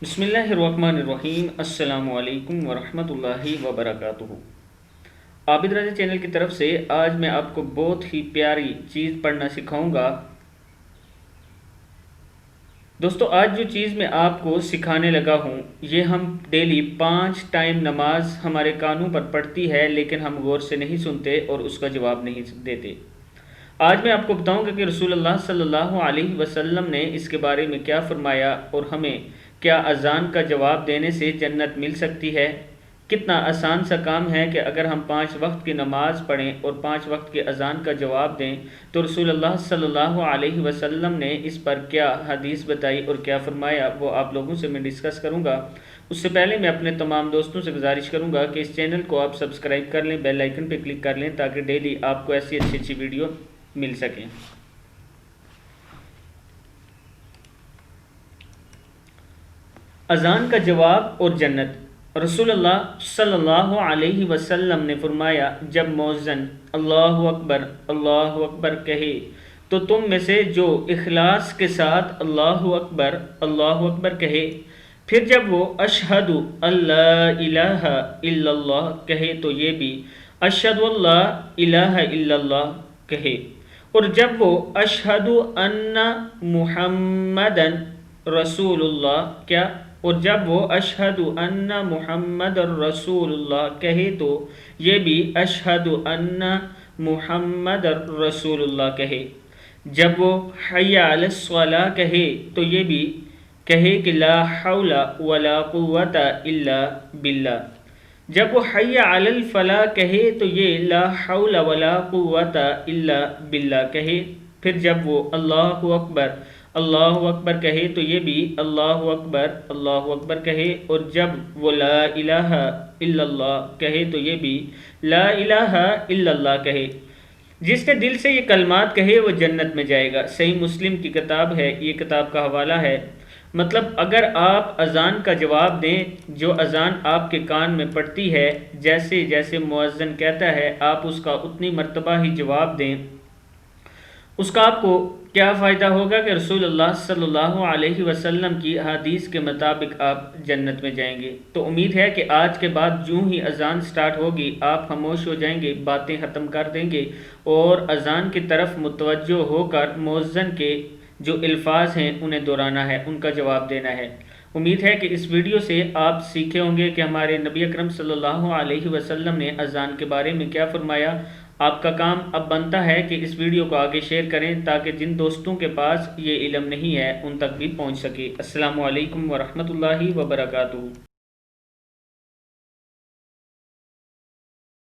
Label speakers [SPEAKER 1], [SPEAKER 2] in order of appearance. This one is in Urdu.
[SPEAKER 1] بسم اللہ الرحمن الرحیم۔ السلام علیکم ورحمۃ اللہ وبرکاتہ۔ عابد رضا چینل کی طرف سے آج میں آپ کو بہت ہی پیاری چیز پڑھنا سکھاؤں گا۔ دوستو، آج جو چیز میں آپ کو سکھانے لگا ہوں یہ ہم ڈیلی 5 ٹائم نماز ہمارے کانوں پر پڑتی ہے، لیکن ہم غور سے نہیں سنتے اور اس کا جواب نہیں دیتے۔ آج میں آپ کو بتاؤں گا کہ رسول اللہ صلی اللہ علیہ وسلم نے اس کے بارے میں کیا فرمایا اور ہمیں کیا اذان کا جواب دینے سے جنت مل سکتی ہے۔ کتنا آسان سا کام ہے کہ اگر ہم 5 وقت کی نماز پڑھیں اور 5 وقت کی اذان کا جواب دیں تو رسول اللہ صلی اللہ علیہ وسلم نے اس پر کیا حدیث بتائی اور کیا فرمایا، وہ آپ لوگوں سے میں ڈسکس کروں گا۔ اس سے پہلے میں اپنے تمام دوستوں سے گزارش کروں گا کہ اس چینل کو آپ سبسکرائب کر لیں، بیل آئیکن پہ کلک کر لیں تاکہ ڈیلی آپ کو ایسی اچھی ویڈیو مل سکیں۔ اذان کا جواب اور جنت۔ رسول اللہ صلی اللہ علیہ وسلم نے فرمایا، جب مؤذن اللہ اکبر کہے تو تم میں سے جو اخلاص کے ساتھ اللہ اکبر کہے، پھر جب وہ اشہد اللہ الہ الا اللہ کہے تو یہ بھی اشہد اللہ الہ الا اللہ کہے، اور جب وہ اشہد ان محمدن رسول اللہ کیا اور جب وہ اشہد ان محمد رسول اللہ کہے تو یہ بھی اشہد ان محمد رسول اللہ کہے، جب وہ حی علی الصلاۃ کہے تو یہ بھی کہے کہ لا حول ولا قوت الا باللہ، جب وہ حی علی الفلاح کہے تو یہ لا حول ولا قوت الا باللہ کہے، پھر جب وہ اللہ اکبر کہے تو یہ بھی اللہ اکبر کہے، اور جب وہ لا الہ الا اللہ کہے تو یہ بھی لا الہ الا اللہ کہے۔ جس نے دل سے یہ کلمات کہے وہ جنت میں جائے گا۔ صحیح مسلم کی کتاب ہے، یہ کتاب کا حوالہ ہے۔ مطلب اگر آپ اذان کا جواب دیں، جو اذان آپ کے کان میں پڑتی ہے، جیسے جیسے مؤذن کہتا ہے آپ اس کا اتنی مرتبہ ہی جواب دیں، اس کا آپ کو کیا فائدہ ہوگا کہ رسول اللہ صلی اللہ علیہ وسلم کی حدیث کے مطابق آپ جنت میں جائیں گے۔ تو امید ہے کہ آج کے بعد جو ہی اذان سٹارٹ ہوگی آپ خاموش ہو جائیں گے، باتیں ختم کر دیں گے اور اذان کی طرف متوجہ ہو کر مؤذن کے جو الفاظ ہیں انہیں دہرانا ہے، ان کا جواب دینا ہے۔ امید ہے کہ اس ویڈیو سے آپ سیکھے ہوں گے کہ ہمارے نبی اکرم صلی اللہ علیہ وسلم نے اذان کے بارے میں کیا فرمایا۔ آپ کا کام اب بنتا ہے کہ اس ویڈیو کو آگے شیئر کریں تاکہ جن دوستوں کے پاس یہ علم نہیں ہے ان تک بھی پہنچ سکے۔ السلام علیکم ورحمۃ اللہ وبرکاتہ۔